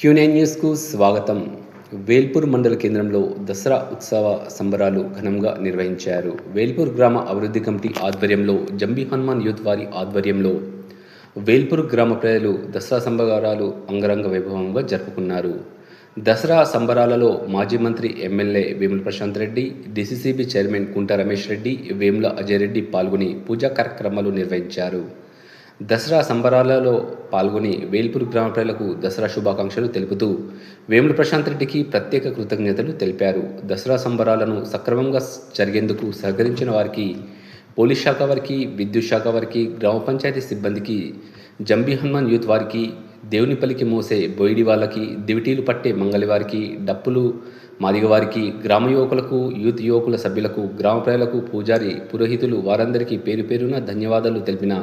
Q9 న్యూస్కు స్వాగతం. వేల్పూర్ మండల కేంద్రంలో దసరా ఉత్సవ సంబరాలు ఘనంగా నిర్వహించారు. వేల్పూర్ గ్రామ అభివృద్ధి కమిటీ ఆధ్వర్యంలో జంబీ హనుమాన్ యూత్ వారి ఆధ్వర్యంలో వేల్పూర్ గ్రామ ప్రజలు దసరా సంబరాలు అంగరంగ వైభవంగా జరుపుకున్నారు. దసరా సంబరాలలో మాజీ మంత్రి MLA Vemula Prashanth Reddy, DCCB chairman Kunta Ramesh Reddy, Vemula Ajay Reddy పాల్గొని పూజా కార్యక్రమాలు నిర్వహించారు. దసరా సంబరాలలో పాల్గొని వేల్పూర్ గ్రామ ప్రజలకు దసరా శుభాకాంక్షలు తెలుపుతూ వేముల ప్రశాంత్ రెడ్డికి ప్రత్యేక కృతజ్ఞతలు తెలిపారు. దసరా సంబరాలను సక్రమంగా జరిగేందుకు సహకరించిన వారికి, పోలీస్ శాఖ వారికి, విద్యుత్ శాఖ వారికి, గ్రామ పంచాయతీ సిబ్బందికి, జంబీ హనుమాన్ యూత్ వారికి, దేవునిపల్లికి మోసే బొయిడి వాళ్ళకి, దివిటీలు పట్టే మంగళి వారికి, డప్పులు మాదిగ వారికి, గ్రామ యువకులకు, యూత్ యువకుల సభ్యులకు, గ్రామ ప్రజలకు, పూజారి, పురోహితులు వారందరికీ పేరు పేరున ధన్యవాదాలు తెలిపిన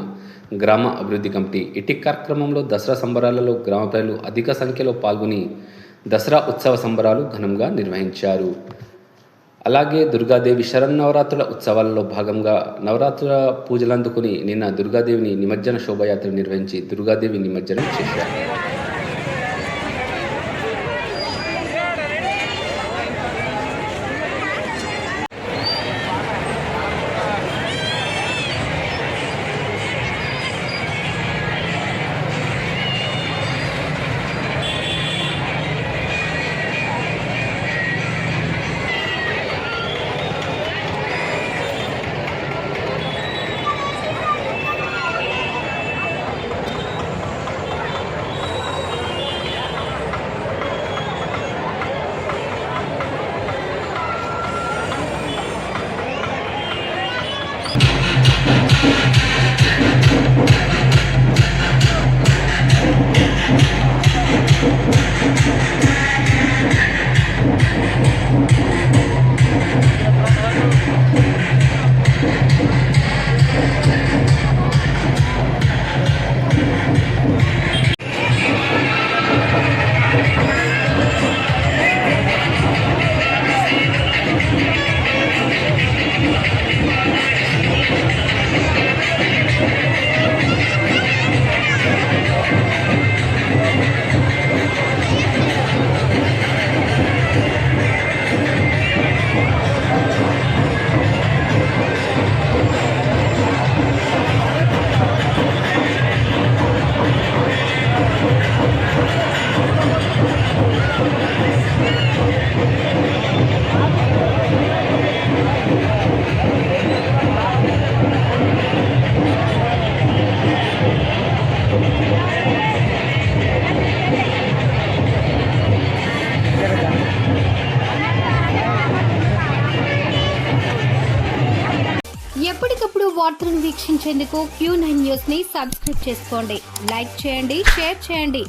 గ్రామ అభివృద్ధి కమిటీ. ఇట్టి కార్యక్రమంలో దసరా సంబరాలలో గ్రామ ప్రజలు అధిక సంఖ్యలో పాల్గొని దసరా ఉత్సవ సంబరాలు ఘనంగా నిర్వహించారు. అలాగే దుర్గాదేవి శరన్నవరాత్రుల ఉత్సవాలలో భాగంగా నవరాత్రుల పూజలు అందుకుని నిన్న దుర్గాదేవిని నిమజ్జన శోభయాత్ర నిర్వహించి దుర్గాదేవి నిమజ్జనం చేశారు. ఎప్పటికప్పుడు వార్తలను వీక్షించేందుకు Q9 న్యూస్ ని సబ్స్క్రైబ్ చేసుకోండి, లైక్ చేయండి, షేర్ చేయండి.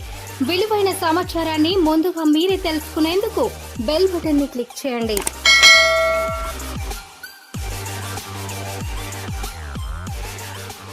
విలువైన సమాచారాన్ని ముందుగా మీరే తెలుసుకునేందుకు బెల్ బటన్ ని క్లిక్ చేయండి.